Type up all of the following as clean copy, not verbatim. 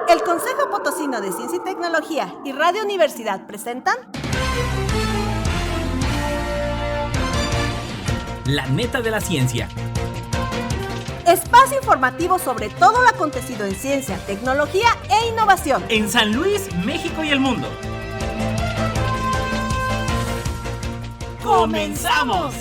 El Consejo Potosino de Ciencia y Tecnología y Radio Universidad presentan La Neta de la Ciencia. Espacio informativo sobre todo lo acontecido en ciencia, tecnología e innovación En San Luis, México y el mundo. ¡Comenzamos!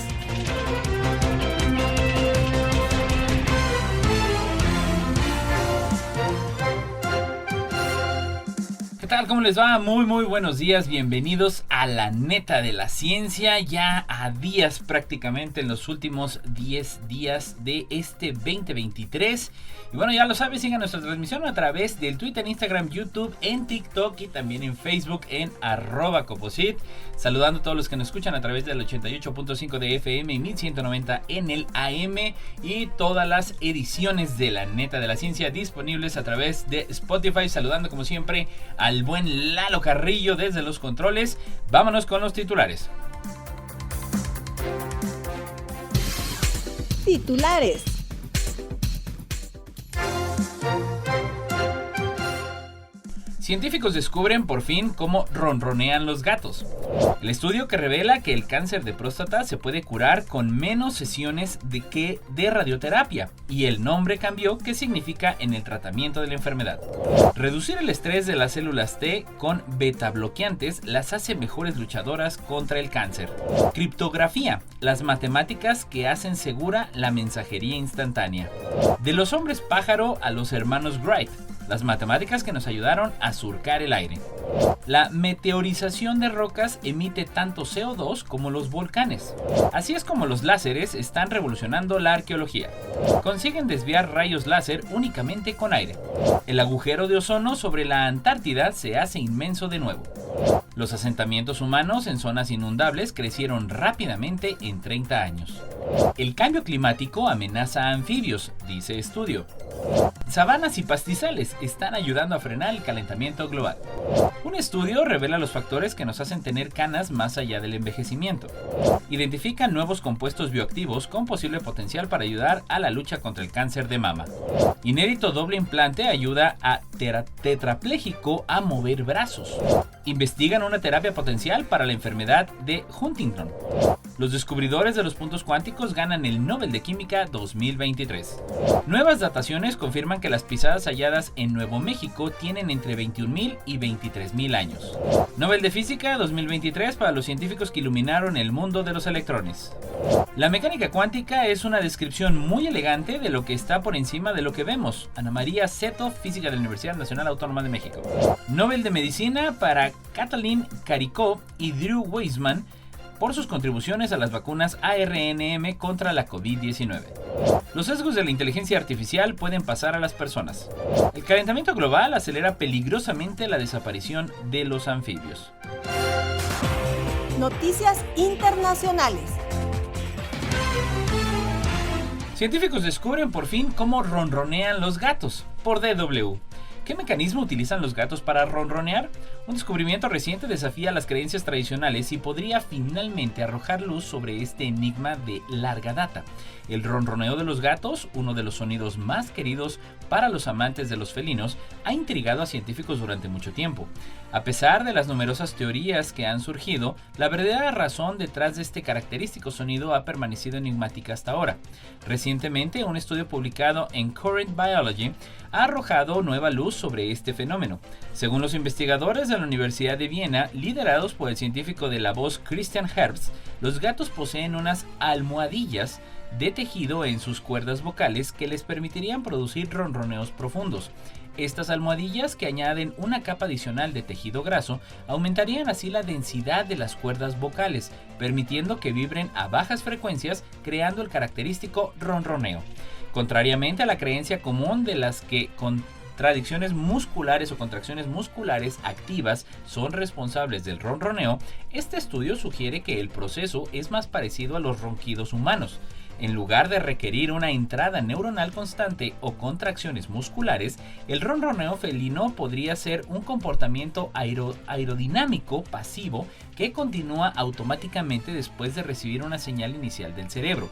¿Qué tal? ¿Cómo les va? Muy buenos días, bienvenidos a La Neta de la Ciencia, ya a días prácticamente, en los últimos 10 días de este 2023. Y bueno, ya lo sabes, sigan nuestra transmisión a través del Twitter, Instagram, YouTube, en TikTok y también en Facebook en @Coposit. Saludando a todos los que nos escuchan a través del 88.5 de FM y 1190 en el AM y todas las ediciones de La Neta de la Ciencia disponibles a través de Spotify. Saludando como siempre al buen Lalo Carrillo desde los controles. Vámonos con los titulares. Titulares. Científicos descubren por fin cómo ronronean los gatos. El estudio que revela que el cáncer de próstata se puede curar con menos sesiones de radioterapia, y el nombre cambió que significa en el tratamiento de la enfermedad. Reducir el estrés de las células T con beta bloqueantes las hace mejores luchadoras contra el cáncer. Criptografía, las matemáticas que hacen segura la mensajería instantánea. De los hombres pájaro a los hermanos Wright, las matemáticas que nos ayudaron a surcar el aire. La meteorización de rocas emite tanto CO2 como los volcanes. Así es como los láseres están revolucionando la arqueología. Consiguen desviar rayos láser únicamente con aire. El agujero de ozono sobre la Antártida se hace inmenso de nuevo. Los asentamientos humanos en zonas inundables crecieron rápidamente en 30 años. El cambio climático amenaza a anfibios, dice estudio. Sabanas y pastizales están ayudando a frenar el calentamiento global. Un estudio revela los factores que nos hacen tener canas más allá del envejecimiento. Identifican nuevos compuestos bioactivos con posible potencial para ayudar a la lucha contra el cáncer de mama. Inédito doble implante ayuda a tetrapléjico a mover brazos. Investigan una terapia potencial para la enfermedad de Huntington. Los descubridores de los puntos cuánticos ganan el Nobel de Química 2023. Nuevas dataciones confirman que las pisadas halladas en Nuevo México tienen entre 21.000 y 23.000 años. Nobel de Física 2023 para los científicos que iluminaron el mundo de los electrones. La mecánica cuántica es una descripción muy elegante de lo que está por encima de lo que vemos. Ana María Seto, física de la Universidad Nacional Autónoma de México. Nobel de Medicina para Katalin Karikó y Drew Weissman por sus contribuciones a las vacunas ARNM contra la COVID-19. Los sesgos de la inteligencia artificial pueden pasar a las personas. El calentamiento global acelera peligrosamente la desaparición de los anfibios. Noticias internacionales. Científicos descubren por fin cómo ronronean los gatos por DW. ¿Qué mecanismo utilizan los gatos para ronronear? Un descubrimiento reciente desafía las creencias tradicionales y podría finalmente arrojar luz sobre este enigma de larga data. El ronroneo de los gatos, uno de los sonidos más queridos para los amantes de los felinos, ha intrigado a científicos durante mucho tiempo. A pesar de las numerosas teorías que han surgido, la verdadera razón detrás de este característico sonido ha permanecido enigmática hasta ahora. Recientemente, un estudio publicado en Current Biology ha arrojado nueva luz sobre este fenómeno. Según los investigadores de la Universidad de Viena, liderados por el científico de la voz Christian Herbst, los gatos poseen unas almohadillas de tejido en sus cuerdas vocales que les permitirían producir ronroneos profundos. Estas almohadillas, que añaden una capa adicional de tejido graso, aumentarían así la densidad de las cuerdas vocales, permitiendo que vibren a bajas frecuencias, creando el característico ronroneo. Contrariamente a la creencia común de las que contracciones musculares o contracciones musculares activas son responsables del ronroneo, este estudio sugiere que el proceso es más parecido a los ronquidos humanos. En lugar de requerir una entrada neuronal constante o contracciones musculares, el ronroneo felino podría ser un comportamiento aerodinámico pasivo que continúa automáticamente después de recibir una señal inicial del cerebro.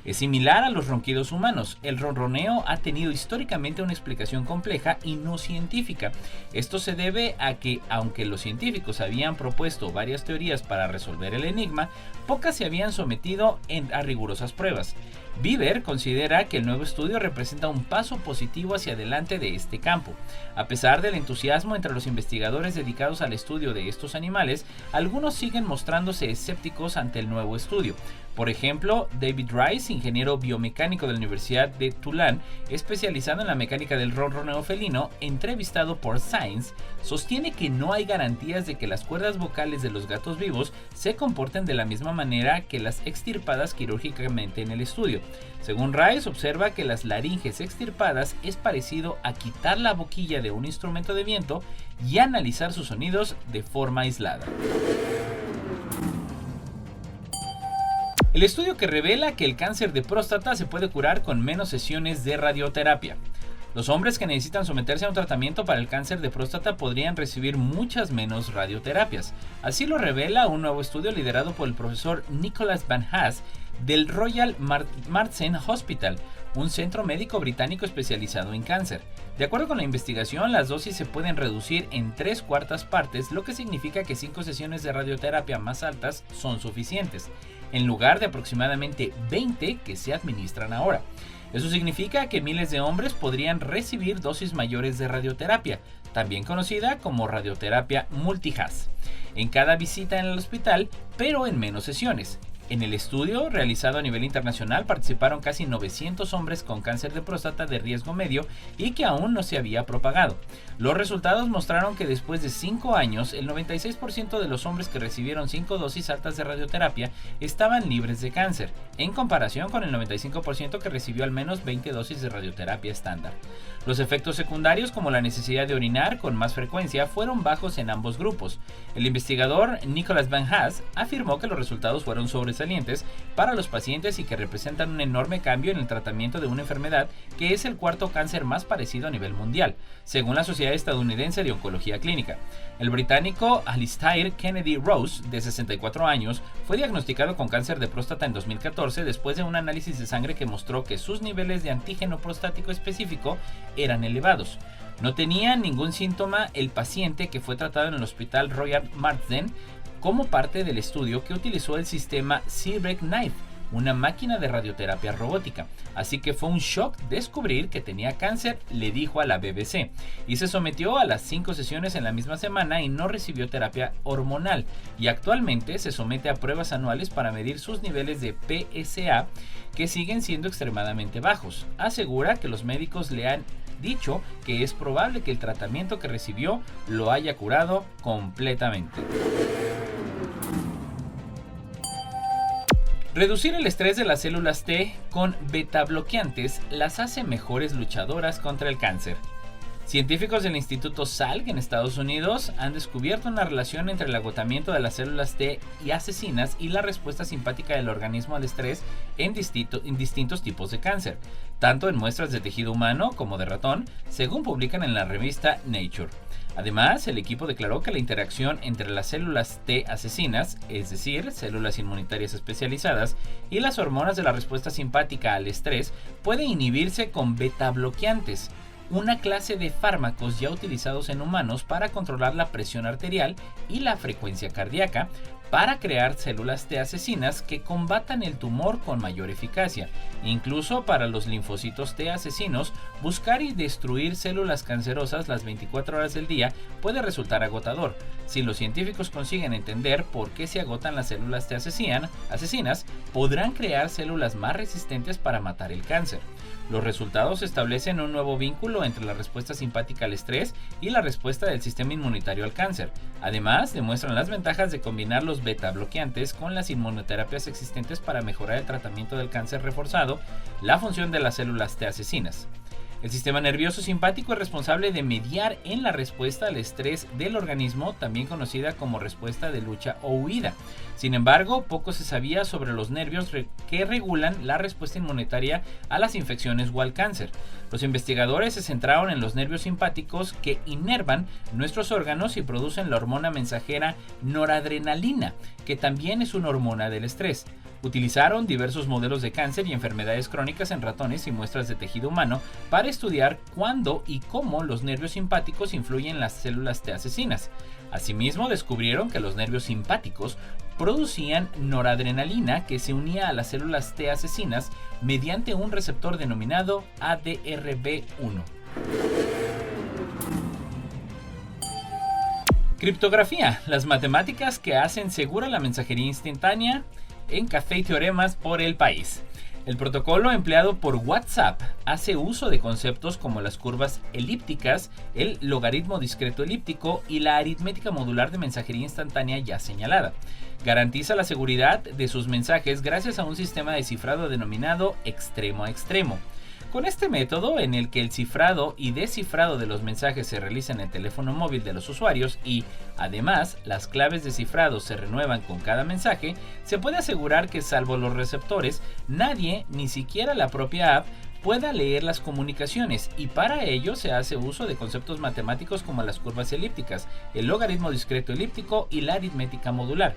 Es similar a los ronquidos humanos. El ronroneo ha tenido históricamente una explicación compleja y no científica. Esto se debe a que, aunque los científicos habían propuesto varias teorías para resolver el enigma, pocas se habían sometido a rigurosas pruebas. Bieber considera que el nuevo estudio representa un paso positivo hacia adelante de este campo. A pesar del entusiasmo entre los investigadores dedicados al estudio de estos animales, algunos siguen mostrándose escépticos ante el nuevo estudio. Por ejemplo, David Rice, ingeniero biomecánico de la Universidad de Tulane, especializado en la mecánica del ronroneo felino, entrevistado por Science, sostiene que no hay garantías de que las cuerdas vocales de los gatos vivos se comporten de la misma manera que las extirpadas quirúrgicamente en el estudio. Según Rice, observa que las laringes extirpadas es parecido a quitar la boquilla de un instrumento de viento y analizar sus sonidos de forma aislada. El estudio que revela que el cáncer de próstata se puede curar con menos sesiones de radioterapia. Los hombres que necesitan someterse a un tratamiento para el cáncer de próstata podrían recibir muchas menos radioterapias. Así lo revela un nuevo estudio liderado por el profesor Nicholas Van Haas del Royal Marsden Hospital, un centro médico británico especializado en cáncer. De acuerdo con la investigación, las dosis se pueden reducir en 3/4 partes, lo que significa que 5 sesiones de radioterapia más altas son suficientes, en lugar de aproximadamente 20 que se administran ahora. Eso significa que miles de hombres podrían recibir dosis mayores de radioterapia, también conocida como radioterapia multihaz, en cada visita en el hospital, pero en menos sesiones. En el estudio, realizado a nivel internacional, participaron casi 900 hombres con cáncer de próstata de riesgo medio y que aún no se había propagado. Los resultados mostraron que después de 5 años, el 96% de los hombres que recibieron 5 dosis altas de radioterapia estaban libres de cáncer, en comparación con el 95% que recibió al menos 20 dosis de radioterapia estándar. Los efectos secundarios, como la necesidad de orinar con más frecuencia, fueron bajos en ambos grupos. El investigador Nicholas Van Haas afirmó que los resultados fueron sobresalientes para los pacientes y que representan un enorme cambio en el tratamiento de una enfermedad que es el 4º cáncer más parecido a nivel mundial, según la Sociedad Estadounidense de Oncología Clínica. El británico Alistair Kennedy Rose, de 64 años, fue diagnosticado con cáncer de próstata en 2014 después de un análisis de sangre que mostró que sus niveles de antígeno prostático específico eran elevados. No tenía ningún síntoma el paciente que fue tratado en el Hospital Royal Marsden como parte del estudio que utilizó el sistema CBreak Knife, una máquina de radioterapia robótica. Así que fue un shock descubrir que tenía cáncer, le dijo a la BBC, y se sometió a las 5 sesiones en la misma semana y no recibió terapia hormonal, y actualmente se somete a pruebas anuales para medir sus niveles de PSA, que siguen siendo extremadamente bajos. Asegura que los médicos le han dicho que es probable que el tratamiento que recibió lo haya curado completamente. Reducir el estrés de las células T con beta-bloqueantes las hace mejores luchadoras contra el cáncer. Científicos del Instituto Salk en Estados Unidos han descubierto una relación entre el agotamiento de las células T y asesinas y la respuesta simpática del organismo al estrés en distintos tipos de cáncer, tanto en muestras de tejido humano como de ratón, según publican en la revista Nature. Además, el equipo declaró que la interacción entre las células T asesinas, es decir, células inmunitarias especializadas, y las hormonas de la respuesta simpática al estrés puede inhibirse con beta-bloqueantes, una clase de fármacos ya utilizados en humanos para controlar la presión arterial y la frecuencia cardíaca, para crear células T asesinas que combatan el tumor con mayor eficacia. Incluso para los linfocitos T asesinos, buscar y destruir células cancerosas las 24 horas del día puede resultar agotador. Si los científicos consiguen entender por qué se agotan las células T asesinas, podrán crear células más resistentes para matar el cáncer. Los resultados establecen un nuevo vínculo entre la respuesta simpática al estrés y la respuesta del sistema inmunitario al cáncer. Además, demuestran las ventajas de combinar los beta-bloqueantes con las inmunoterapias existentes para mejorar el tratamiento del cáncer reforzado, la función de las células T asesinas. El sistema nervioso simpático es responsable de mediar en la respuesta al estrés del organismo, también conocida como respuesta de lucha o huida. Sin embargo, poco se sabía sobre los nervios que regulan la respuesta inmunitaria a las infecciones o al cáncer. Los investigadores se centraron en los nervios simpáticos que inervan nuestros órganos y producen la hormona mensajera noradrenalina, que también es una hormona del estrés. Utilizaron diversos modelos de cáncer y enfermedades crónicas en ratones y muestras de tejido humano para estudiar cuándo y cómo los nervios simpáticos influyen en las células T asesinas. Asimismo, descubrieron que los nervios simpáticos producían noradrenalina que se unía a las células T asesinas mediante un receptor denominado ADRB1. Criptografía, las matemáticas que hacen segura la mensajería instantánea en Café y Teoremas por el país. El protocolo empleado por WhatsApp hace uso de conceptos como las curvas elípticas, el logaritmo discreto elíptico y la aritmética modular de mensajería instantánea ya señalada. Garantiza la seguridad de sus mensajes gracias a un sistema de cifrado denominado extremo a extremo. Con este método, en el que el cifrado y descifrado de los mensajes se realiza en el teléfono móvil de los usuarios y, además, las claves de cifrado se renuevan con cada mensaje, se puede asegurar que, salvo los receptores, nadie, ni siquiera la propia app, pueda leer las comunicaciones, y para ello se hace uso de conceptos matemáticos como las curvas elípticas, el logaritmo discreto elíptico y la aritmética modular.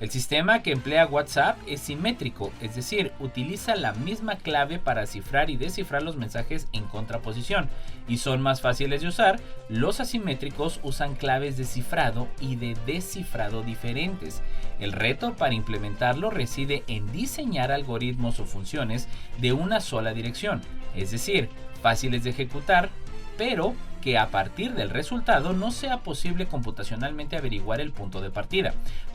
El sistema que emplea WhatsApp es simétrico, es decir, utiliza la misma clave para cifrar y descifrar los mensajes en contraposición, y son más fáciles de usar. Los asimétricos usan claves de cifrado y de descifrado diferentes. El reto para implementarlo reside en diseñar algoritmos o funciones de una sola dirección, es decir, fáciles de ejecutar, pero que a partir del resultado no sea posible computacionalmente averiguar el punto de partida.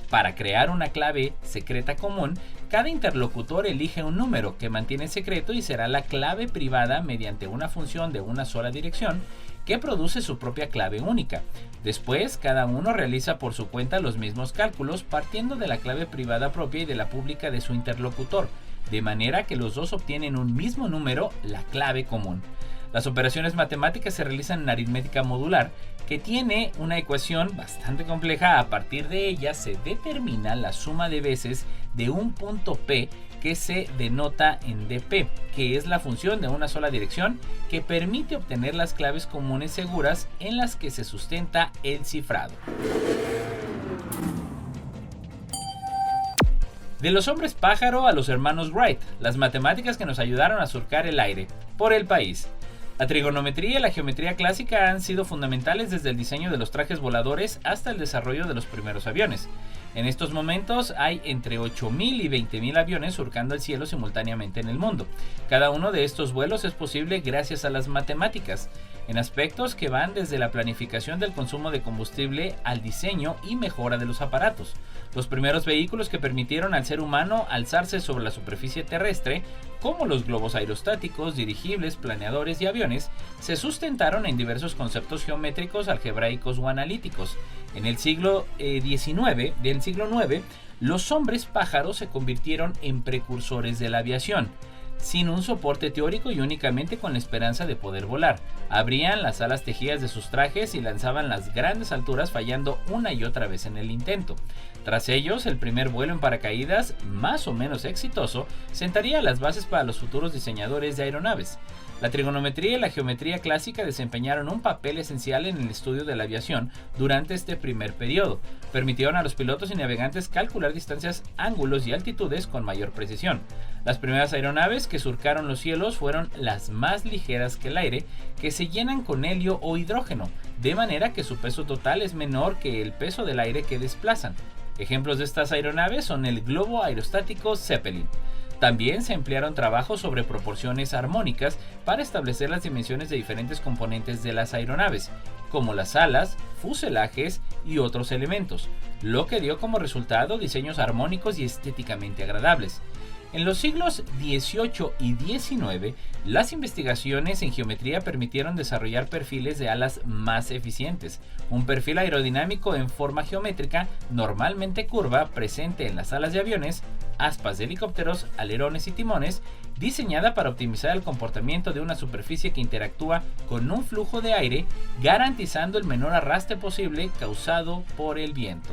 Para crear una clave secreta común, cada interlocutor elige un número que mantiene secreto y será la clave privada mediante una función de una sola dirección que produce su propia clave única. Después, cada uno realiza por su cuenta los mismos cálculos partiendo de la clave privada propia y de la pública de su interlocutor, de manera que los dos obtienen un mismo número, la clave común. Las operaciones matemáticas se realizan en aritmética modular, que tiene una ecuación bastante compleja. A partir de ella se determina la suma de veces de un punto P que se denota en dp, que es la función de una sola dirección que permite obtener las claves comunes seguras en las que se sustenta el cifrado. De los hombres pájaro a los hermanos Wright, las matemáticas que nos ayudaron a surcar el aire por el país. La trigonometría y la geometría clásica han sido fundamentales desde el diseño de los trajes voladores hasta el desarrollo de los primeros aviones. En estos momentos hay entre 8.000 y 20.000 aviones surcando el cielo simultáneamente en el mundo. Cada uno de estos vuelos es posible gracias a las matemáticas, en aspectos que van desde la planificación del consumo de combustible al diseño y mejora de los aparatos. Los primeros vehículos que permitieron al ser humano alzarse sobre la superficie terrestre, como los globos aerostáticos, dirigibles, planeadores y aviones, se sustentaron en diversos conceptos geométricos, algebraicos o analíticos. En el siglo IX, los hombres pájaros se convirtieron en precursores de la aviación, sin un soporte teórico y únicamente con la esperanza de poder volar. Abrían las alas tejidas de sus trajes y lanzaban las grandes alturas, fallando una y otra vez en el intento. Tras ellos, el primer vuelo en paracaídas, más o menos exitoso, sentaría las bases para los futuros diseñadores de aeronaves. La trigonometría y la geometría clásica desempeñaron un papel esencial en el estudio de la aviación durante este primer periodo. Permitieron a los pilotos y navegantes calcular distancias, ángulos y altitudes con mayor precisión. Las primeras aeronaves que surcaron los cielos fueron las más ligeras que el aire, que se llenan con helio o hidrógeno, de manera que su peso total es menor que el peso del aire que desplazan. Ejemplos de estas aeronaves son el globo aerostático Zeppelin. También se emplearon trabajos sobre proporciones armónicas para establecer las dimensiones de diferentes componentes de las aeronaves, como las alas, fuselajes y otros elementos, lo que dio como resultado diseños armónicos y estéticamente agradables. En los siglos XVIII y XIX, las investigaciones en geometría permitieron desarrollar perfiles de alas más eficientes. Un perfil aerodinámico en forma geométrica, normalmente curva, presente en las alas de aviones, aspas de helicópteros, alerones y timones, diseñada para optimizar el comportamiento de una superficie que interactúa con un flujo de aire, garantizando el menor arrastre posible causado por el viento.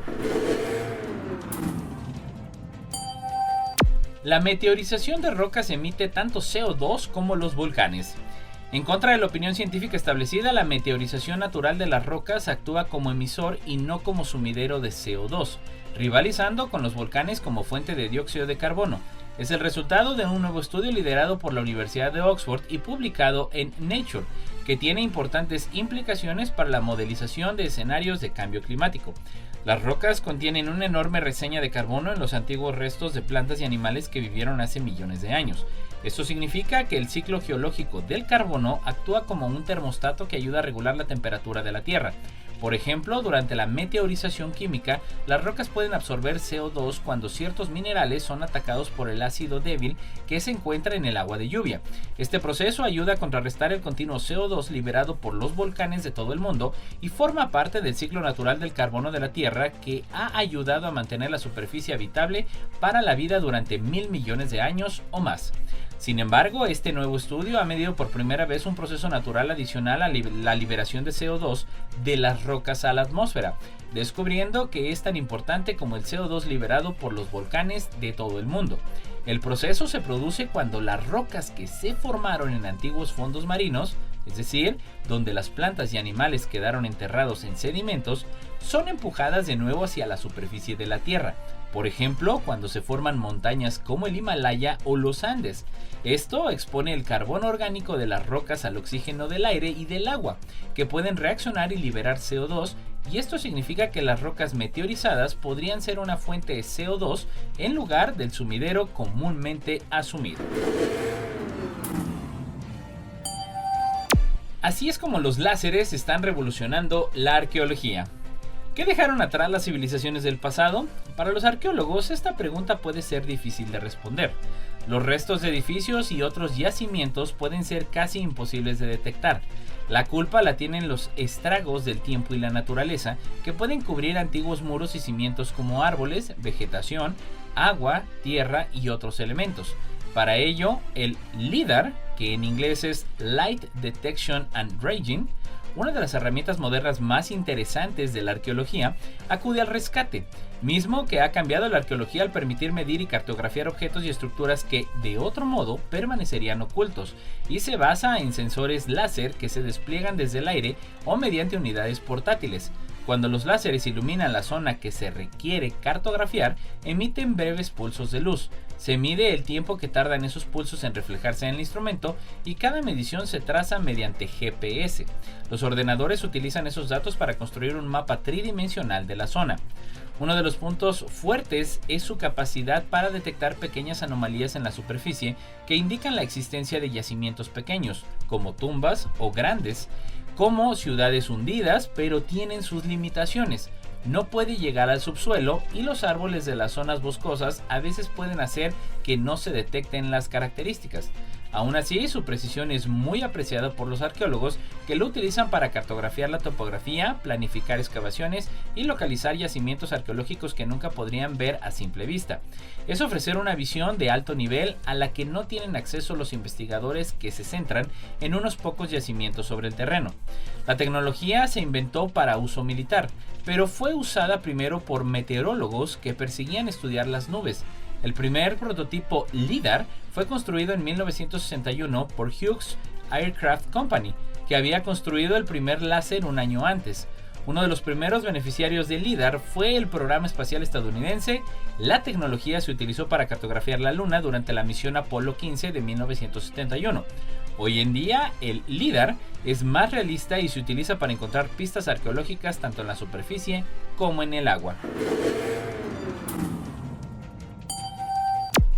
La meteorización de rocas emite tanto CO2 como los volcanes. En contra de la opinión científica establecida, la meteorización natural de las rocas actúa como emisor y no como sumidero de CO2, rivalizando con los volcanes como fuente de dióxido de carbono. Es el resultado de un nuevo estudio liderado por la Universidad de Oxford y publicado en Nature, que tiene importantes implicaciones para la modelización de escenarios de cambio climático. Las rocas contienen una enorme reseña de carbono en los antiguos restos de plantas y animales que vivieron hace millones de años. Esto significa que el ciclo geológico del carbono actúa como un termostato que ayuda a regular la temperatura de la Tierra. Por ejemplo, durante la meteorización química, las rocas pueden absorber CO2 cuando ciertos minerales son atacados por el ácido débil que se encuentra en el agua de lluvia. Este proceso ayuda a contrarrestar el continuo CO2 liberado por los volcanes de todo el mundo y forma parte del ciclo natural del carbono de la Tierra, que ha ayudado a mantener la superficie habitable para la vida durante 1.000 millones de años o más. Sin embargo, este nuevo estudio ha medido por primera vez un proceso natural adicional a la liberación de CO2 de las rocas a la atmósfera, descubriendo que es tan importante como el CO2 liberado por los volcanes de todo el mundo. El proceso se produce cuando las rocas que se formaron en antiguos fondos marinos, es decir, donde las plantas y animales quedaron enterrados en sedimentos, son empujadas de nuevo hacia la superficie de la Tierra. Por ejemplo, cuando se forman montañas como el Himalaya o los Andes. Esto expone el carbono orgánico de las rocas al oxígeno del aire y del agua, que pueden reaccionar y liberar CO2, y esto significa que las rocas meteorizadas podrían ser una fuente de CO2 en lugar del sumidero comúnmente asumido. Así es como los láseres están revolucionando la arqueología. ¿Qué dejaron atrás las civilizaciones del pasado? Para los arqueólogos, esta pregunta puede ser difícil de responder. Los restos de edificios y otros yacimientos pueden ser casi imposibles de detectar. La culpa la tienen los estragos del tiempo y la naturaleza, que pueden cubrir antiguos muros y cimientos como árboles, vegetación, agua, tierra y otros elementos. Para ello, el LIDAR, que en inglés es Light Detection and Ranging, una de las herramientas modernas más interesantes de la arqueología, acude al rescate, mismo que ha cambiado la arqueología al permitir medir y cartografiar objetos y estructuras que, de otro modo, permanecerían ocultos, y se basa en sensores láser que se despliegan desde el aire o mediante unidades portátiles. Cuando los láseres iluminan la zona que se requiere cartografiar, emiten breves pulsos de luz. Se mide el tiempo que tardan esos pulsos en reflejarse en el instrumento y cada medición se traza mediante GPS. Los ordenadores utilizan esos datos para construir un mapa tridimensional de la zona. Uno de los puntos fuertes es su capacidad para detectar pequeñas anomalías en la superficie que indican la existencia de yacimientos pequeños, como tumbas o grandes, como ciudades hundidas, pero tienen sus limitaciones. No puede llegar al subsuelo y los árboles de las zonas boscosas a veces pueden hacer que no se detecten las características. Aún así, su precisión es muy apreciada por los arqueólogos, que lo utilizan para cartografiar la topografía, planificar excavaciones y localizar yacimientos arqueológicos que nunca podrían ver a simple vista. Es ofrecer una visión de alto nivel a la que no tienen acceso los investigadores que se centran en unos pocos yacimientos sobre el terreno. La tecnología se inventó para uso militar, pero fue usada primero por meteorólogos que perseguían estudiar las nubes. El primer prototipo LIDAR fue construido en 1961 por Hughes Aircraft Company, que había construido el primer láser un año antes. Uno de los primeros beneficiarios del LIDAR fue el programa espacial estadounidense. La tecnología se utilizó para cartografiar la Luna durante la misión Apolo 15 de 1971. Hoy en día, el LIDAR es más realista y se utiliza para encontrar pistas arqueológicas tanto en la superficie como en el agua.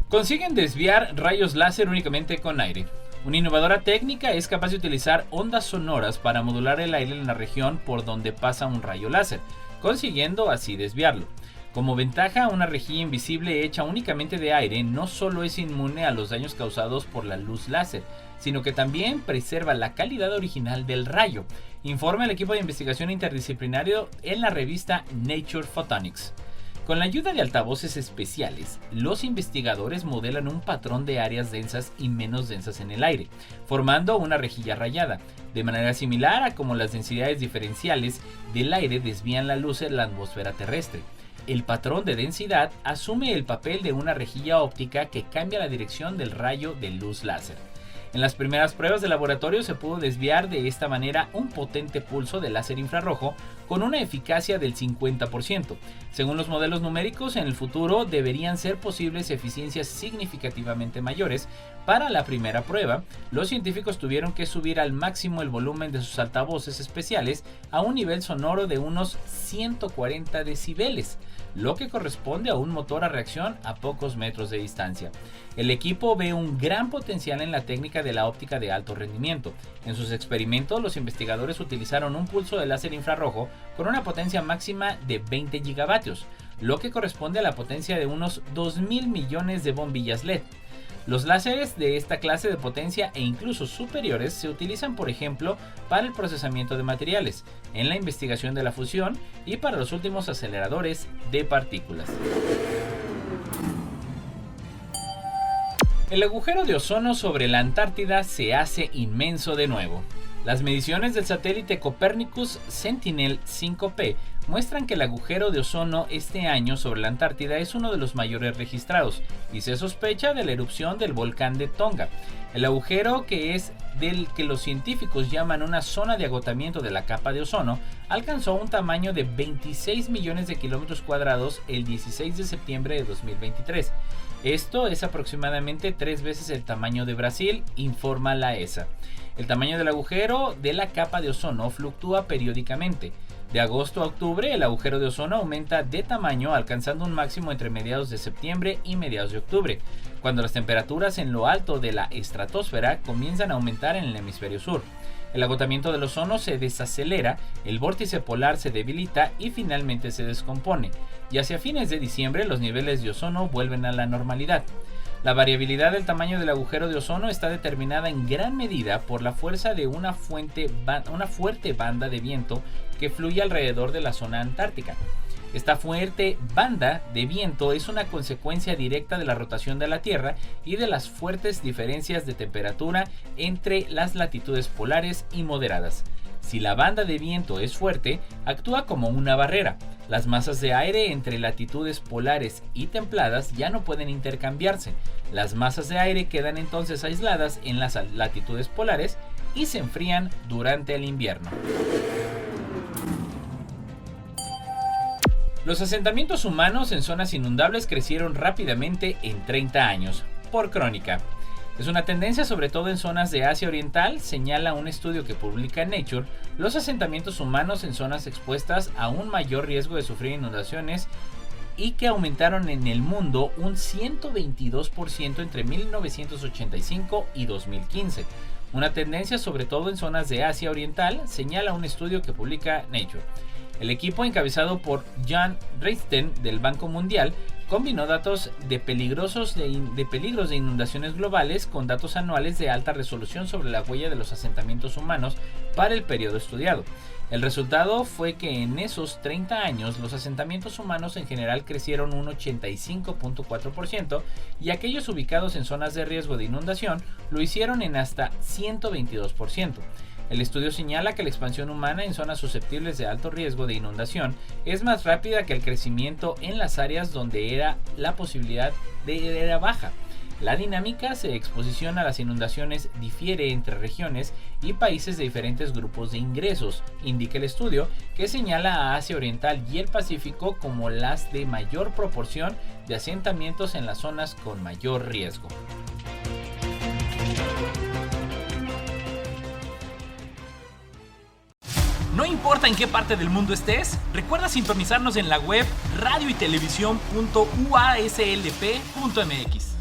Consiguen desviar rayos láser únicamente con aire. Una innovadora técnica es capaz de utilizar ondas sonoras para modular el aire en la región por donde pasa un rayo láser, consiguiendo así desviarlo. Como ventaja, una rejilla invisible hecha únicamente de aire no solo es inmune a los daños causados por la luz láser, sino que también preserva la calidad original del rayo, informa el equipo de investigación interdisciplinario en la revista Nature Photonics. Con la ayuda de altavoces especiales, los investigadores modelan un patrón de áreas densas y menos densas en el aire, formando una rejilla rayada, de manera similar a como las densidades diferenciales del aire desvían la luz en la atmósfera terrestre. El patrón de densidad asume el papel de una rejilla óptica que cambia la dirección del rayo de luz láser. En las primeras pruebas de laboratorio se pudo desviar de esta manera un potente pulso de láser infrarrojo con una eficacia del 50%. Según los modelos numéricos, en el futuro deberían ser posibles eficiencias significativamente mayores. Para la primera prueba, los científicos tuvieron que subir al máximo el volumen de sus altavoces especiales a un nivel sonoro de unos 140 decibeles, lo que corresponde a un motor a reacción a pocos metros de distancia. El equipo ve un gran potencial en la técnica de la óptica de alto rendimiento. En sus experimentos, los investigadores utilizaron un pulso de láser infrarrojo con una potencia máxima de 20 gigavatios, lo que corresponde a la potencia de unos 2.000 millones de bombillas LED. Los láseres de esta clase de potencia e incluso superiores se utilizan, por ejemplo, para el procesamiento de materiales, en la investigación de la fusión y para los últimos aceleradores de partículas. El agujero de ozono sobre la Antártida se hace inmenso de nuevo. Las mediciones del satélite Copernicus Sentinel-5P muestran que el agujero de ozono este año sobre la Antártida es uno de los mayores registrados y se sospecha de la erupción del volcán de Tonga. El agujero, que es del que los científicos llaman una zona de agotamiento de la capa de ozono, alcanzó un tamaño de 26 millones de kilómetros cuadrados el 16 de septiembre de 2023. Esto es aproximadamente 3 veces el tamaño de Brasil, informa la ESA. El tamaño del agujero de la capa de ozono fluctúa periódicamente. De agosto a octubre, el agujero de ozono aumenta de tamaño, alcanzando un máximo entre mediados de septiembre y mediados de octubre, cuando las temperaturas en lo alto de la estratosfera comienzan a aumentar en el hemisferio sur. El agotamiento del ozono se desacelera, el vórtice polar se debilita y finalmente se descompone, y hacia fines de diciembre los niveles de ozono vuelven a la normalidad. La variabilidad del tamaño del agujero de ozono está determinada en gran medida por la fuerza de una fuerte banda de viento que fluye alrededor de la zona antártica. Esta fuerte banda de viento es una consecuencia directa de la rotación de la Tierra y de las fuertes diferencias de temperatura entre las latitudes polares y moderadas. Si la banda de viento es fuerte, actúa como una barrera. Las masas de aire entre latitudes polares y templadas ya no pueden intercambiarse. Las masas de aire quedan entonces aisladas en las latitudes polares y se enfrían durante el invierno. Los asentamientos humanos en zonas inundables crecieron rápidamente en 30 años, por Crónica. Es una tendencia sobre todo en zonas de Asia Oriental, señala un estudio que publica Nature. Los asentamientos humanos en zonas expuestas a un mayor riesgo de sufrir inundaciones y que aumentaron en el mundo un 122% entre 1985 y 2015. Una tendencia sobre todo en zonas de Asia Oriental, señala un estudio que publica Nature. El equipo, encabezado por Jan Reisten del Banco Mundial, combinó datos de peligros de inundaciones globales con datos anuales de alta resolución sobre la huella de los asentamientos humanos para el periodo estudiado. El resultado fue que en esos 30 años los asentamientos humanos en general crecieron un 85.4% y aquellos ubicados en zonas de riesgo de inundación lo hicieron en hasta 122%. El estudio señala que la expansión humana en zonas susceptibles de alto riesgo de inundación es más rápida que el crecimiento en las áreas donde la posibilidad era baja. La dinámica de exposición a las inundaciones difiere entre regiones y países de diferentes grupos de ingresos, indica el estudio, que señala a Asia Oriental y el Pacífico como las de mayor proporción de asentamientos en las zonas con mayor riesgo. No importa en qué parte del mundo estés, recuerda sintonizarnos en la web radioytelevisión.uaslp.mx.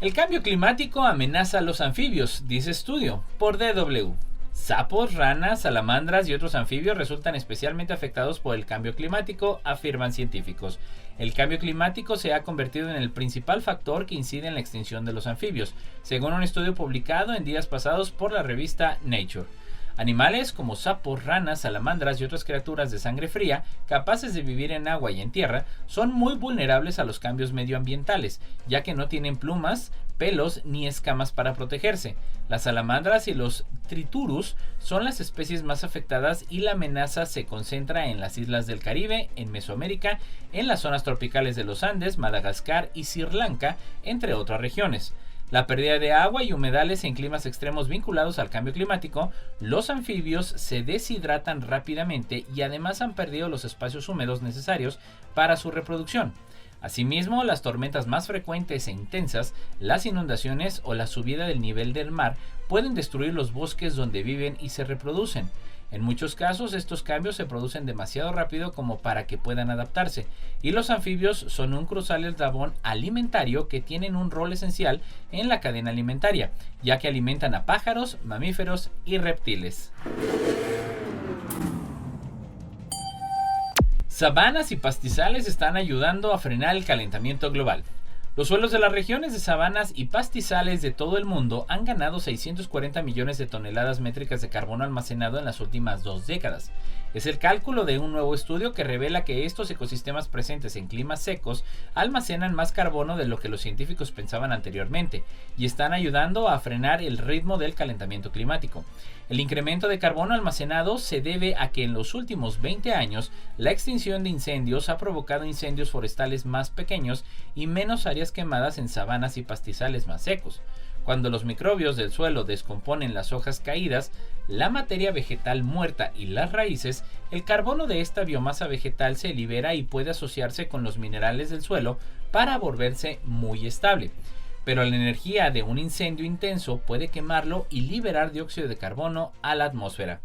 El cambio climático amenaza a los anfibios, dice estudio, por DW. Sapos, ranas, salamandras y otros anfibios resultan especialmente afectados por el cambio climático, afirman científicos. El cambio climático se ha convertido en el principal factor que incide en la extinción de los anfibios, según un estudio publicado en días pasados por la revista Nature. Animales como sapos, ranas, salamandras y otras criaturas de sangre fría, capaces de vivir en agua y en tierra, son muy vulnerables a los cambios medioambientales, ya que no tienen plumas pelos ni escamas para protegerse. Las salamandras y los triturus son las especies más afectadas y la amenaza se concentra en las islas del Caribe, en Mesoamérica, en las zonas tropicales de los Andes, Madagascar y Sri Lanka, entre otras regiones. La pérdida de agua y humedales en climas extremos vinculados al cambio climático, los anfibios se deshidratan rápidamente y además han perdido los espacios húmedos necesarios para su reproducción. Asimismo, las tormentas más frecuentes e intensas, las inundaciones o la subida del nivel del mar pueden destruir los bosques donde viven y se reproducen. En muchos casos, estos cambios se producen demasiado rápido como para que puedan adaptarse, y los anfibios son un crucial eslabón alimentario que tienen un rol esencial en la cadena alimentaria, ya que alimentan a pájaros, mamíferos y reptiles. Sabanas y pastizales están ayudando a frenar el calentamiento global. Los suelos de las regiones de sabanas y pastizales de todo el mundo han ganado 640 millones de toneladas métricas de carbono almacenado en las últimas 2 décadas. Es el cálculo de un nuevo estudio que revela que estos ecosistemas presentes en climas secos almacenan más carbono de lo que los científicos pensaban anteriormente y están ayudando a frenar el ritmo del calentamiento climático. El incremento de carbono almacenado se debe a que en los últimos 20 años la extinción de incendios ha provocado incendios forestales más pequeños y menos áreas quemadas en sabanas y pastizales más secos. Cuando los microbios del suelo descomponen las hojas caídas, la materia vegetal muerta y las raíces, el carbono de esta biomasa vegetal se libera y puede asociarse con los minerales del suelo para volverse muy estable. Pero la energía de un incendio intenso puede quemarlo y liberar dióxido de carbono a la atmósfera.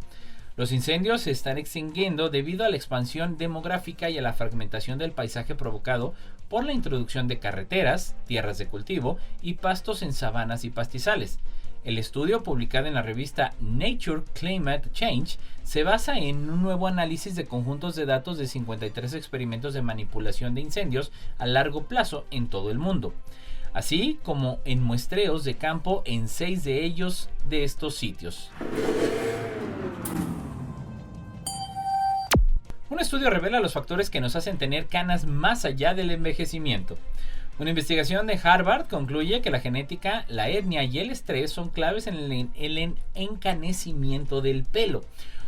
Los incendios se están extinguiendo debido a la expansión demográfica y a la fragmentación del paisaje provocado por la introducción de carreteras, tierras de cultivo y pastos en sabanas y pastizales. El estudio, publicado en la revista Nature Climate Change, se basa en un nuevo análisis de conjuntos de datos de 53 experimentos de manipulación de incendios a largo plazo en todo el mundo, así como en muestreos de campo en 6 de ellos de estos sitios. Un estudio revela los factores que nos hacen tener canas más allá del envejecimiento. Una investigación de Harvard concluye que la genética, la etnia y el estrés son claves en el encanecimiento del pelo.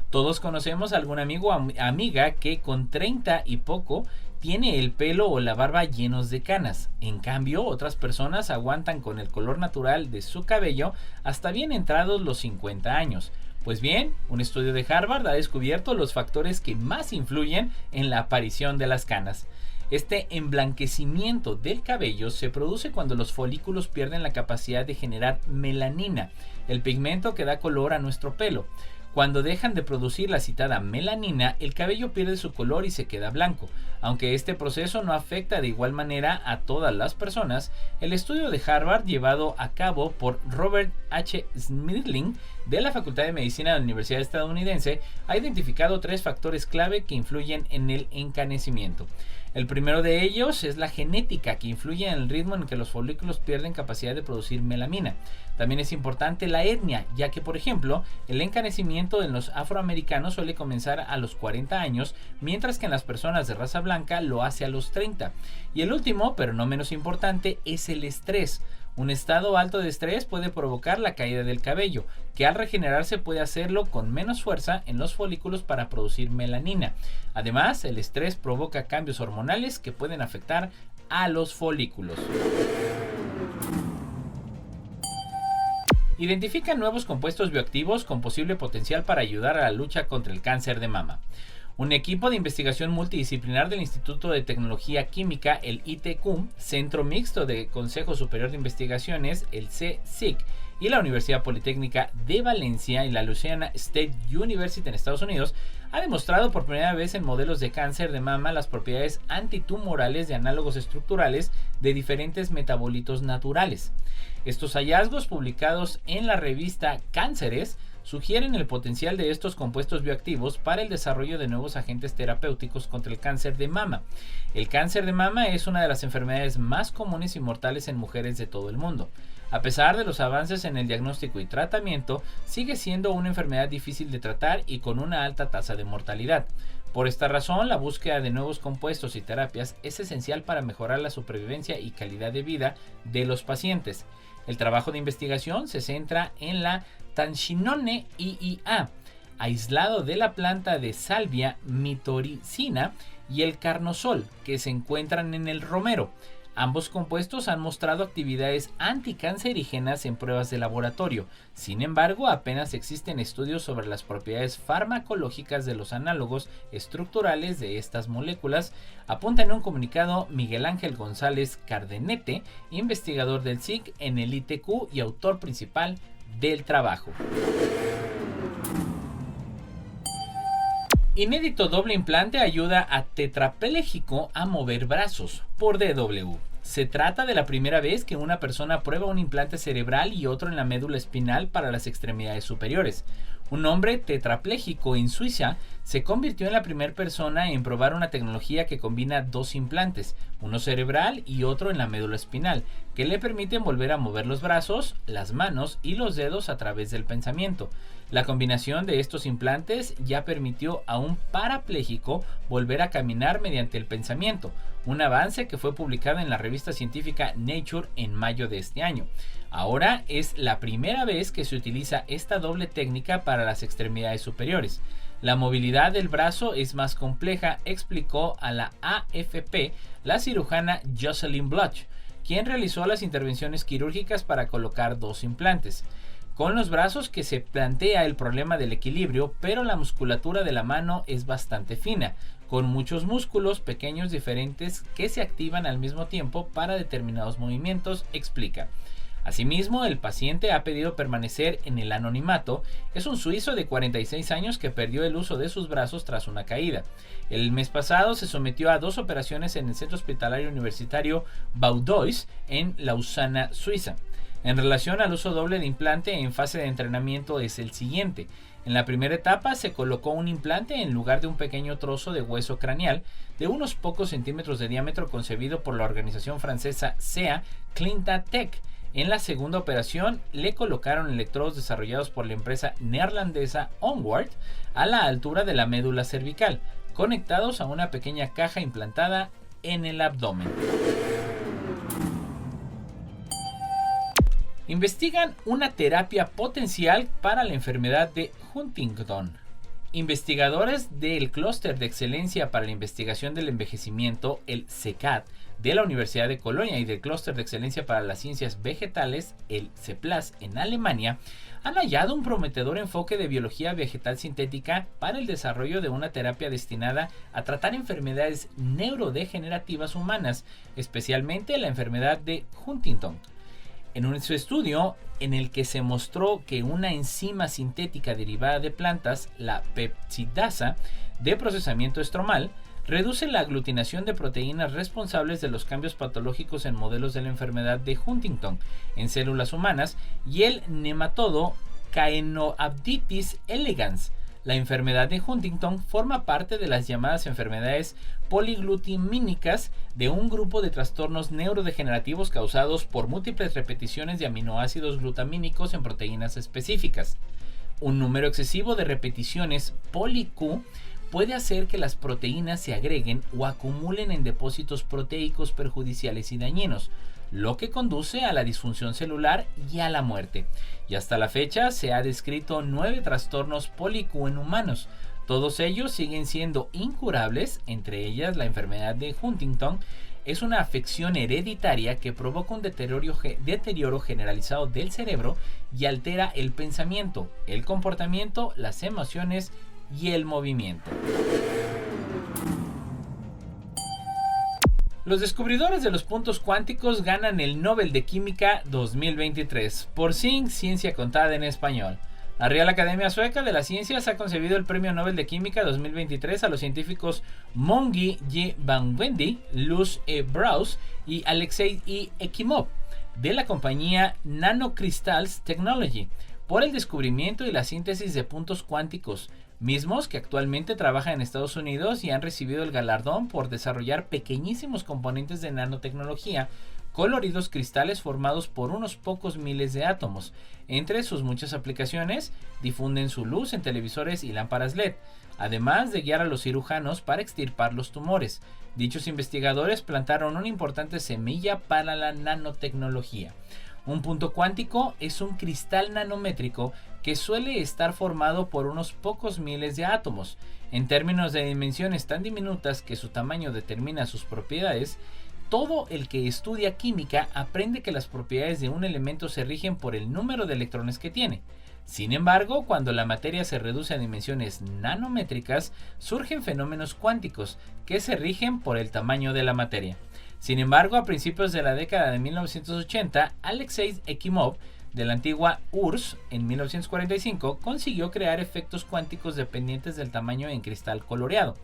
Todos conocemos a algún amigo o amiga que con 30 y poco tiene el pelo o la barba llenos de canas. En cambio, otras personas aguantan con el color natural de su cabello hasta bien entrados los 50 años. Pues bien, un estudio de Harvard ha descubierto los factores que más influyen en la aparición de las canas. Este emblanquecimiento del cabello se produce cuando los folículos pierden la capacidad de generar melanina, el pigmento que da color a nuestro pelo. Cuando dejan de producir la citada melanina, el cabello pierde su color y se queda blanco. Aunque este proceso no afecta de igual manera a todas las personas, el estudio de Harvard, llevado a cabo por Robert H. Smithling de la Facultad de Medicina de la Universidad Estadounidense, ha identificado 3 factores clave que influyen en el encanecimiento. El primero de ellos es la genética, que influye en el ritmo en que los folículos pierden capacidad de producir melanina. También es importante la etnia, ya que, por ejemplo, el encanecimiento en los afroamericanos suele comenzar a los 40 años, mientras que en las personas de raza blanca lo hace a los 30. Y el último, pero no menos importante, es el estrés. Un estado alto de estrés puede provocar la caída del cabello, que al regenerarse puede hacerlo con menos fuerza en los folículos para producir melanina. Además, el estrés provoca cambios hormonales que pueden afectar a los folículos. Identifica nuevos compuestos bioactivos con posible potencial para ayudar a la lucha contra el cáncer de mama. Un equipo de investigación multidisciplinar del Instituto de Tecnología Química, el ITQ, Centro Mixto de Consejo Superior de Investigaciones, el CSIC, y la Universidad Politécnica de Valencia y la Louisiana State University en Estados Unidos, ha demostrado por primera vez en modelos de cáncer de mama las propiedades antitumorales de análogos estructurales de diferentes metabolitos naturales. Estos hallazgos, publicados en la revista Cánceres, sugieren el potencial de estos compuestos bioactivos para el desarrollo de nuevos agentes terapéuticos contra el cáncer de mama. El cáncer de mama es una de las enfermedades más comunes y mortales en mujeres de todo el mundo. A pesar de los avances en el diagnóstico y tratamiento, sigue siendo una enfermedad difícil de tratar y con una alta tasa de mortalidad. Por esta razón, la búsqueda de nuevos compuestos y terapias es esencial para mejorar la supervivencia y calidad de vida de los pacientes. El trabajo de investigación se centra en la Tanshinone IIA, aislado de la planta de Salvia mitoricina, y el carnosol, que se encuentran en el romero. Ambos compuestos han mostrado actividades anticancerígenas en pruebas de laboratorio. Sin embargo, apenas existen estudios sobre las propiedades farmacológicas de los análogos estructurales de estas moléculas, apunta en un comunicado Miguel Ángel González Cardenete, investigador del SIC en el ITQ y autor principal del trabajo. Inédito doble implante ayuda a tetrapléjico a mover brazos por DW. Se trata de la primera vez que una persona prueba un implante cerebral y otro en la médula espinal para las extremidades superiores. Un hombre tetrapléjico en Suiza se convirtió en la primera persona en probar una tecnología que combina dos implantes, uno cerebral y otro en la médula espinal, que le permiten volver a mover los brazos, las manos y los dedos a través del pensamiento. La combinación de estos implantes ya permitió a un parapléjico volver a caminar mediante el pensamiento, un avance que fue publicado en la revista científica Nature en mayo de este año. Ahora es la primera vez que se utiliza esta doble técnica para las extremidades superiores. La movilidad del brazo es más compleja, explicó a la AFP la cirujana Jocelyn Bloch, quien realizó las intervenciones quirúrgicas para colocar dos implantes. Con los brazos que se plantea el problema del equilibrio, pero la musculatura de la mano es bastante fina, con muchos músculos pequeños diferentes que se activan al mismo tiempo para determinados movimientos, explica. Asimismo, el paciente ha pedido permanecer en el anonimato. Es un suizo de 46 años que perdió el uso de sus brazos tras una caída. El mes pasado se sometió a 2 operaciones en el Centro Hospitalario Universitario Baudois en Lausana, Suiza. En relación al uso doble de implante en fase de entrenamiento es el siguiente. En la primera etapa se colocó un implante en lugar de un pequeño trozo de hueso craneal de unos pocos centímetros de diámetro concebido por la organización francesa SEA ClintaTech. En la segunda operación le colocaron electrodos desarrollados por la empresa neerlandesa Onward a la altura de la médula cervical, conectados a una pequeña caja implantada en el abdomen. Investigan una terapia potencial para la enfermedad de Huntington. Investigadores del Clúster de Excelencia para la Investigación del Envejecimiento, el CECAD, de la Universidad de Colonia y del Clúster de Excelencia para las Ciencias Vegetales, el CEPLAS, en Alemania, han hallado un prometedor enfoque de biología vegetal sintética para el desarrollo de una terapia destinada a tratar enfermedades neurodegenerativas humanas, especialmente la enfermedad de Huntington. En un estudio en el que se mostró que una enzima sintética derivada de plantas, la peptidasa de procesamiento estromal, reduce la aglutinación de proteínas responsables de los cambios patológicos en modelos de la enfermedad de Huntington en células humanas y el nematodo Caenorhabditis elegans. La enfermedad de Huntington forma parte de las llamadas enfermedades poliglutamínicas, de un grupo de trastornos neurodegenerativos causados por múltiples repeticiones de aminoácidos glutamínicos en proteínas específicas. Un número excesivo de repeticiones poly-Q puede hacer que las proteínas se agreguen o acumulen en depósitos proteicos perjudiciales y dañinos, lo que conduce a la disfunción celular y a la muerte. Y hasta la fecha se ha descrito 9 trastornos poly-Q en humanos. Todos ellos siguen siendo incurables, entre ellas la enfermedad de Huntington. Es una afección hereditaria que provoca un deterioro generalizado del cerebro y altera el pensamiento, el comportamiento, las emociones y el movimiento. Los descubridores de los puntos cuánticos ganan el Nobel de Química 2023 por Ciencia Contada en Español. La Real Academia Sueca de las Ciencias ha concedido el Premio Nobel de Química 2023 a los científicos Mongi J. Van Wendy, Luz E. Braus y Alexei E. Ekimov de la compañía Nanocrystals Technology por el descubrimiento y la síntesis de puntos cuánticos, mismos que actualmente trabajan en Estados Unidos y han recibido el galardón por desarrollar pequeñísimos componentes de nanotecnología, coloridos cristales formados por unos pocos miles de átomos. Entre sus muchas aplicaciones, difunden su luz en televisores y lámparas LED, además de guiar a los cirujanos para extirpar los tumores. Dichos investigadores plantaron una importante semilla para la nanotecnología. Un punto cuántico es un cristal nanométrico que suele estar formado por unos pocos miles de átomos. En términos de dimensiones tan diminutas que su tamaño determina sus propiedades, todo el que estudia química aprende que las propiedades de un elemento se rigen por el número de electrones que tiene. Sin embargo, cuando la materia se reduce a dimensiones nanométricas, surgen fenómenos cuánticos que se rigen por el tamaño de la materia. Sin embargo, a principios de la década de 1980, Alexei Ekimov, de la antigua URSS, en 1945, consiguió crear efectos cuánticos dependientes del tamaño en cristal coloreado.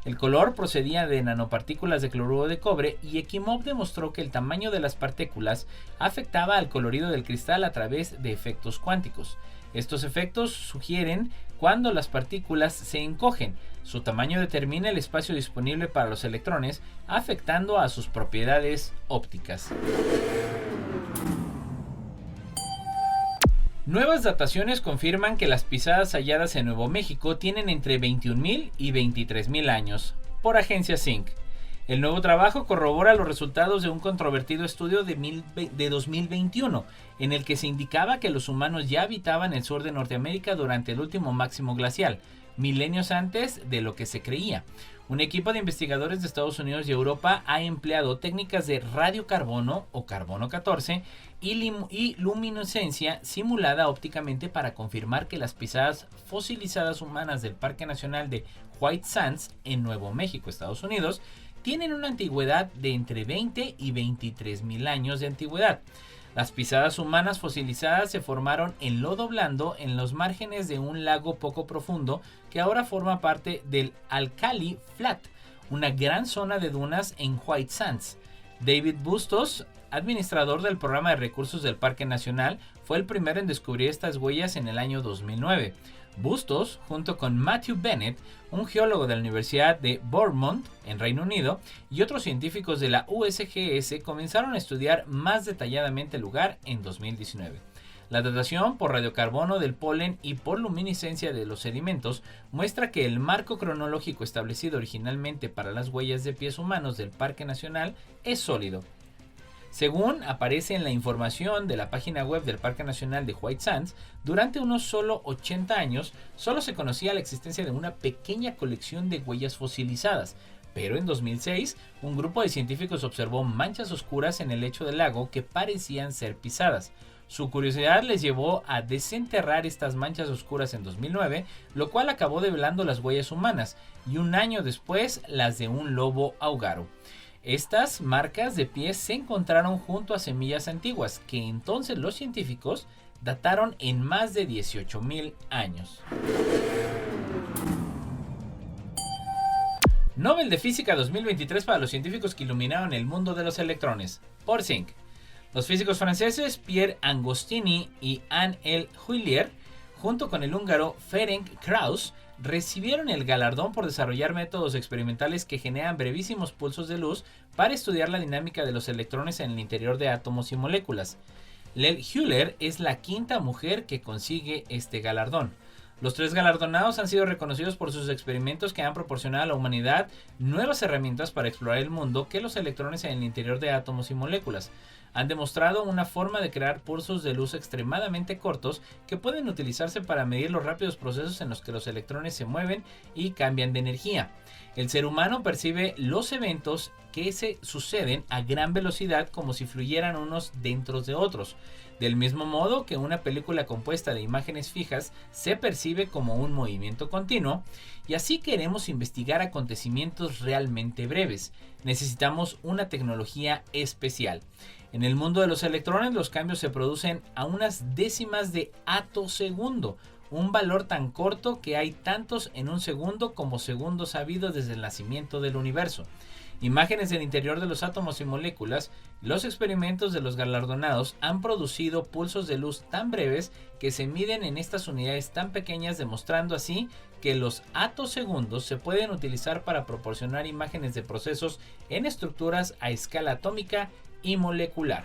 El color procedía de nanopartículas de cloruro de cobre y Ekimov demostró que el tamaño de las partículas afectaba al colorido del cristal a través de efectos cuánticos. Estos efectos sugieren cuando las partículas se encogen. Su tamaño determina el espacio disponible para los electrones, afectando a sus propiedades ópticas. Nuevas dataciones confirman que las pisadas halladas en Nuevo México tienen entre 21.000 y 23.000 años, por Agencia Zinc. El nuevo trabajo corrobora los resultados de un controvertido estudio de 2021, en el que se indicaba que los humanos ya habitaban el sur de Norteamérica durante el último máximo glacial, milenios antes de lo que se creía. Un equipo de investigadores de Estados Unidos y Europa ha empleado técnicas de radiocarbono o carbono 14 y luminiscencia simulada ópticamente para confirmar que las pisadas fosilizadas humanas del Parque Nacional de White Sands en Nuevo México, Estados Unidos, tienen una antigüedad de entre 20 y 23.000 años de antigüedad. Las pisadas humanas fosilizadas se formaron en lodo blando en los márgenes de un lago poco profundo que ahora forma parte del Alkali Flat, una gran zona de dunas en White Sands. David Bustos, administrador del programa de recursos del Parque Nacional, fue el primero en descubrir estas huellas en el año 2009. Bustos, junto con Matthew Bennett, un geólogo de la Universidad de Bournemouth, en Reino Unido, y otros científicos de la USGS, comenzaron a estudiar más detalladamente el lugar en 2019. La datación por radiocarbono del polen y por luminiscencia de los sedimentos muestra que el marco cronológico establecido originalmente para las huellas de pies humanos del Parque Nacional es sólido. Según aparece en la información de la página web del Parque Nacional de White Sands, durante unos solo 80 años solo se conocía la existencia de una pequeña colección de huellas fosilizadas, pero en 2006 un grupo de científicos observó manchas oscuras en el lecho del lago que parecían ser pisadas. Su curiosidad les llevó a desenterrar estas manchas oscuras en 2009, lo cual acabó develando las huellas humanas, y un año después las de un lobo ahogaro. Estas marcas de pies se encontraron junto a semillas antiguas, que entonces los científicos dataron en más de 18.000 años. Nobel de Física 2023 para los científicos que iluminaron el mundo de los electrones, por Zinc. Los físicos franceses Pierre Angostini y Anne-L. Huillier, junto con el húngaro Ferenc Krausz, recibieron el galardón por desarrollar métodos experimentales que generan brevísimos pulsos de luz para estudiar la dinámica de los electrones en el interior de átomos y moléculas. Lel Huillier es la quinta mujer que consigue este galardón. Los tres galardonados han sido reconocidos por sus experimentos que han proporcionado a la humanidad nuevas herramientas para explorar el mundo que los electrones en el interior de átomos y moléculas. Han demostrado una forma de crear pulsos de luz extremadamente cortos que pueden utilizarse para medir los rápidos procesos en los que los electrones se mueven y cambian de energía. El ser humano percibe los eventos que se suceden a gran velocidad como si fluyeran unos dentro de otros. Del mismo modo que una película compuesta de imágenes fijas se percibe como un movimiento continuo, y así queremos investigar acontecimientos realmente breves. Necesitamos una tecnología especial. En el mundo de los electrones, los cambios se producen a unas décimas de atosegundo, un valor tan corto que hay tantos en un segundo como segundos habidos desde el nacimiento del universo. Imágenes del interior de los átomos y moléculas, los experimentos de los galardonados han producido pulsos de luz tan breves que se miden en estas unidades tan pequeñas, demostrando así que los atosegundos se pueden utilizar para proporcionar imágenes de procesos en estructuras a escala atómica y molecular.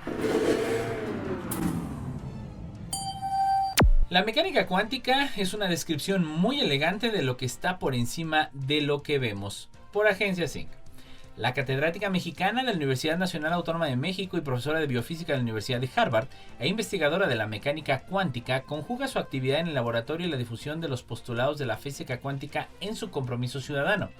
La mecánica cuántica es una descripción muy elegante de lo que está por encima de lo que vemos, por Agencia Zinc. La catedrática mexicana de la Universidad Nacional Autónoma de México y profesora de biofísica de la Universidad de Harvard e investigadora de la mecánica cuántica conjuga su actividad en el laboratorio y la difusión de los postulados de la física cuántica en su compromiso ciudadano.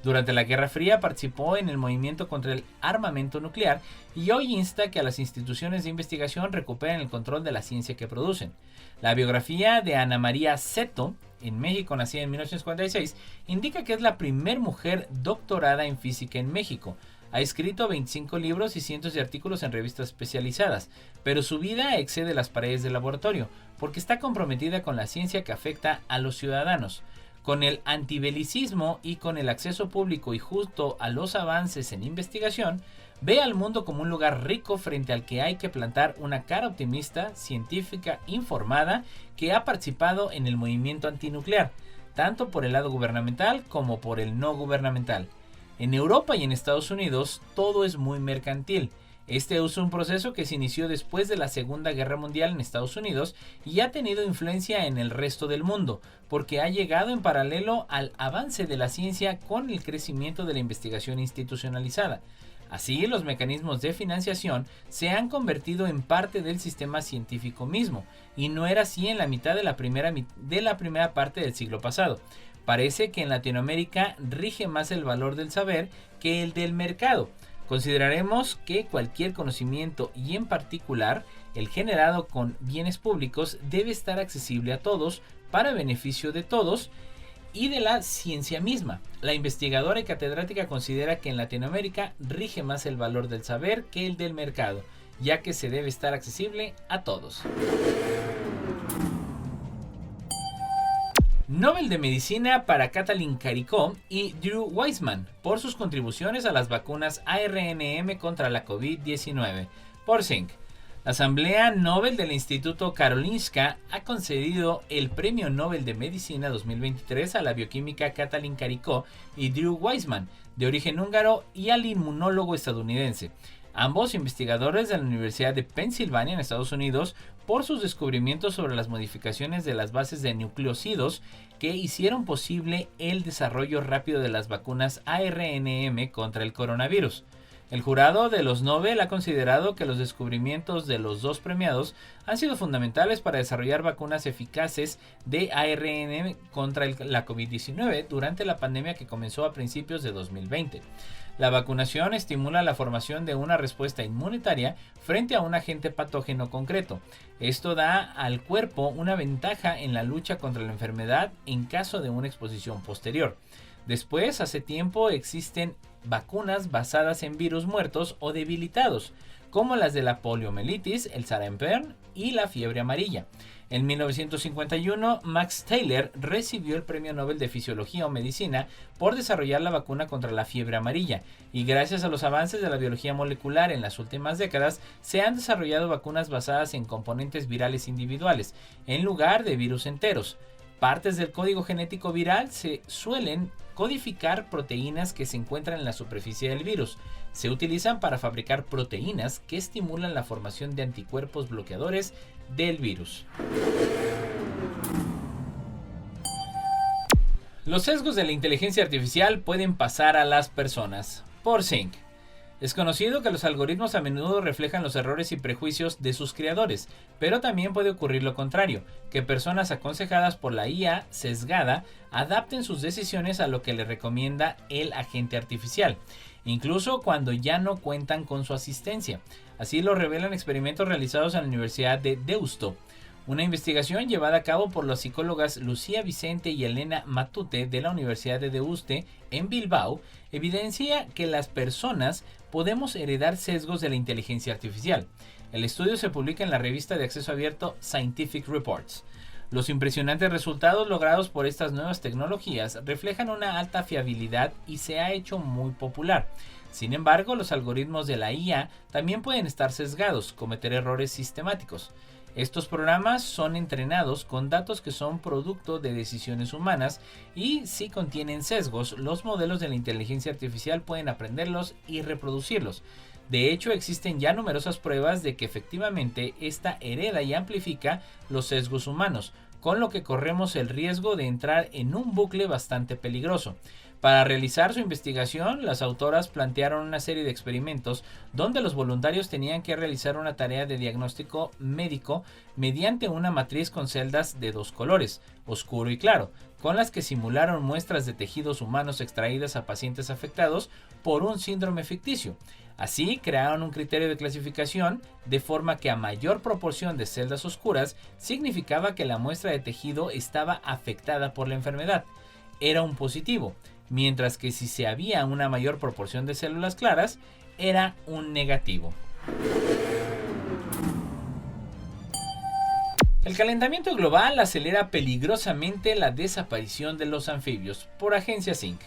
Durante la Guerra Fría participó en el movimiento contra el armamento nuclear y hoy insta que a las instituciones de investigación recuperen el control de la ciencia que producen. La biografía de Ana María Seto, en México, nacida en 1946, indica que es la primer mujer doctorada en física en México. Ha escrito 25 libros y cientos de artículos en revistas especializadas, pero su vida excede las paredes del laboratorio, porque está comprometida con la ciencia que afecta a los ciudadanos. Con el antibelicismo y con el acceso público y justo a los avances en investigación, ve al mundo como un lugar rico frente al que hay que plantar una cara optimista, científica, informada, que ha participado en el movimiento antinuclear, tanto por el lado gubernamental como por el no gubernamental. En Europa y en Estados Unidos todo es muy mercantil. Este es un proceso que se inició después de la Segunda Guerra Mundial en Estados Unidos y ha tenido influencia en el resto del mundo, porque ha llegado en paralelo al avance de la ciencia con el crecimiento de la investigación institucionalizada. Así, los mecanismos de financiación se han convertido en parte del sistema científico mismo, y no era así en la mitad de la primera parte del siglo pasado. Parece que en Latinoamérica rige más el valor del saber que el del mercado. Consideraremos que cualquier conocimiento, y en particular el generado con bienes públicos, debe estar accesible a todos para beneficio de todos y de la ciencia misma. La investigadora y catedrática considera que en Latinoamérica rige más el valor del saber que el del mercado, ya que se debe estar accesible a todos. Nobel de Medicina para Katalin Karikó y Drew Weissman por sus contribuciones a las vacunas ARNM contra la COVID-19. Por Zinc. La Asamblea Nobel del Instituto Karolinska ha concedido el Premio Nobel de Medicina 2023 a la bioquímica Katalin Karikó y Drew Weissman, de origen húngaro, y al inmunólogo estadounidense, ambos investigadores de la Universidad de Pensilvania en Estados Unidos, por sus descubrimientos sobre las modificaciones de las bases de nucleósidos que hicieron posible el desarrollo rápido de las vacunas ARNM contra el coronavirus. El jurado de los Nobel ha considerado que los descubrimientos de los dos premiados han sido fundamentales para desarrollar vacunas eficaces de ARNM contra la COVID-19 durante la pandemia que comenzó a principios de 2020. La vacunación estimula la formación de una respuesta inmunitaria frente a un agente patógeno concreto. Esto da al cuerpo una ventaja en la lucha contra la enfermedad en caso de una exposición posterior. Después, hace tiempo existen vacunas basadas en virus muertos o debilitados, como las de la poliomielitis, el sarampión y la fiebre amarilla. En 1951, Max Taylor recibió el Premio Nobel de Fisiología o Medicina por desarrollar la vacuna contra la fiebre amarilla, y gracias a los avances de la biología molecular en las últimas décadas, se han desarrollado vacunas basadas en componentes virales individuales, en lugar de virus enteros. Partes del código genético viral se suelen codificar proteínas que se encuentran en la superficie del virus. Se utilizan para fabricar proteínas que estimulan la formación de anticuerpos bloqueadores del virus. Los sesgos de la inteligencia artificial pueden pasar a las personas. Por Zinc. Es conocido que los algoritmos a menudo reflejan los errores y prejuicios de sus creadores, pero también puede ocurrir lo contrario, que personas aconsejadas por la IA sesgada adapten sus decisiones a lo que le recomienda el agente artificial, incluso cuando ya no cuentan con su asistencia. Así lo revelan experimentos realizados en la Universidad de Deusto. Una investigación llevada a cabo por las psicólogas Lucía Vicente y Elena Matute de la Universidad de Deuste en Bilbao evidencia que las personas podemos heredar sesgos de la inteligencia artificial. El estudio se publica en la revista de acceso abierto Scientific Reports. Los impresionantes resultados logrados por estas nuevas tecnologías reflejan una alta fiabilidad y se ha hecho muy popular. Sin embargo, los algoritmos de la IA también pueden estar sesgados, cometer errores sistemáticos. Estos programas son entrenados con datos que son producto de decisiones humanas y si contienen sesgos, los modelos de la inteligencia artificial pueden aprenderlos y reproducirlos. De hecho, existen ya numerosas pruebas de que efectivamente esta hereda y amplifica los sesgos humanos, con lo que corremos el riesgo de entrar en un bucle bastante peligroso. Para realizar su investigación, las autoras plantearon una serie de experimentos donde los voluntarios tenían que realizar una tarea de diagnóstico médico mediante una matriz con celdas de dos colores, oscuro y claro, con las que simularon muestras de tejidos humanos extraídas a pacientes afectados por un síndrome ficticio. Así, crearon un criterio de clasificación de forma que a mayor proporción de celdas oscuras significaba que la muestra de tejido estaba afectada por la enfermedad. Era un positivo, mientras que si se había una mayor proporción de células claras, era un negativo. El calentamiento global acelera peligrosamente la desaparición de los anfibios, por Agencia Zinc.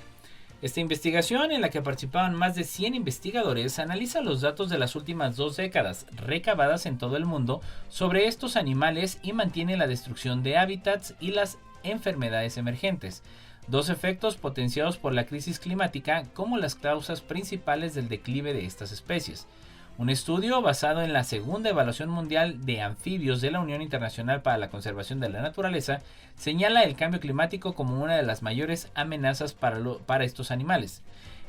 Esta investigación, en la que participaban más de 100 investigadores, analiza los datos de las últimas 2 décadas recabadas en todo el mundo sobre estos animales y mantiene la destrucción de hábitats y las enfermedades emergentes, dos efectos potenciados por la crisis climática como las causas principales del declive de estas especies. Un estudio basado en la segunda evaluación mundial de anfibios de la Unión Internacional para la Conservación de la Naturaleza señala el cambio climático como una de las mayores amenazas para estos animales.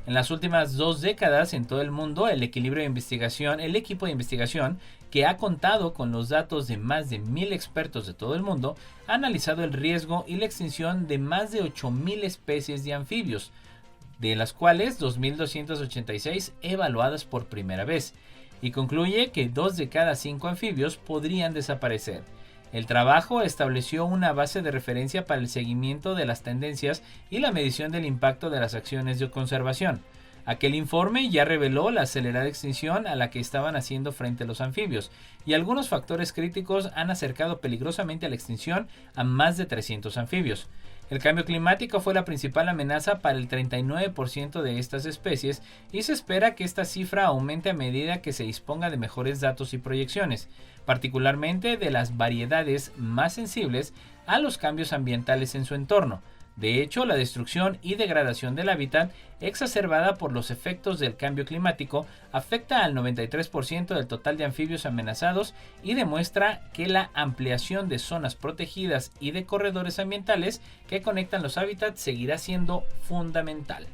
En las últimas 2 décadas en todo el mundo, el equipo de investigación, que ha contado con los datos de más de 1,000 expertos de todo el mundo, ha analizado el riesgo y la extinción de más de 8,000 especies de anfibios, de las cuales 2,286 evaluadas por primera vez, y concluye que 2 de cada 5 anfibios podrían desaparecer. El trabajo estableció una base de referencia para el seguimiento de las tendencias y la medición del impacto de las acciones de conservación. Aquel informe ya reveló la acelerada extinción a la que estaban haciendo frente los anfibios, y algunos factores críticos han acercado peligrosamente a la extinción a más de 300 anfibios. El cambio climático fue la principal amenaza para el 39% de estas especies y se espera que esta cifra aumente a medida que se disponga de mejores datos y proyecciones, particularmente de las variedades más sensibles a los cambios ambientales en su entorno. De hecho, la destrucción y degradación del hábitat, exacerbada por los efectos del cambio climático, afecta al 93% del total de anfibios amenazados y demuestra que la ampliación de zonas protegidas y de corredores ambientales que conectan los hábitats seguirá siendo fundamental.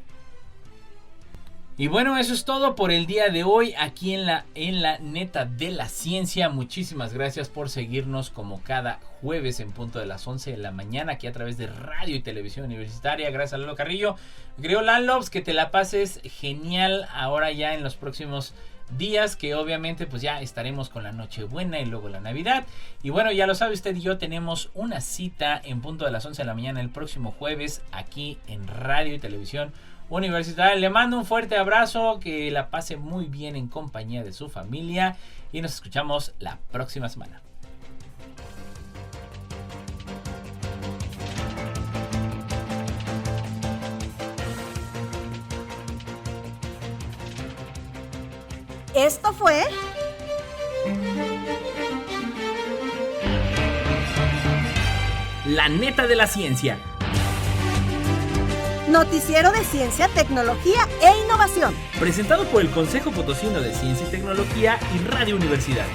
Y bueno, eso es todo por el día de hoy aquí en la Neta de la Ciencia. Muchísimas gracias por seguirnos como cada jueves en punto de las 11 de la mañana aquí a través de Radio y Televisión Universitaria. Gracias a Lalo Carrillo. Creo, Lalobs, que te la pases genial ahora ya en los próximos días, que obviamente pues ya estaremos con la Nochebuena y luego la Navidad. Y bueno, ya lo sabe usted y yo, tenemos una cita en punto de las 11 de la mañana el próximo jueves aquí en Radio y Televisión Universitaria. Le mando un fuerte abrazo, que la pase muy bien en compañía de su familia y nos escuchamos la próxima semana. Esto fue La Neta de la Ciencia. Noticiero de Ciencia, Tecnología e Innovación. Presentado por el Consejo Potosino de Ciencia y Tecnología y Radio Universidad.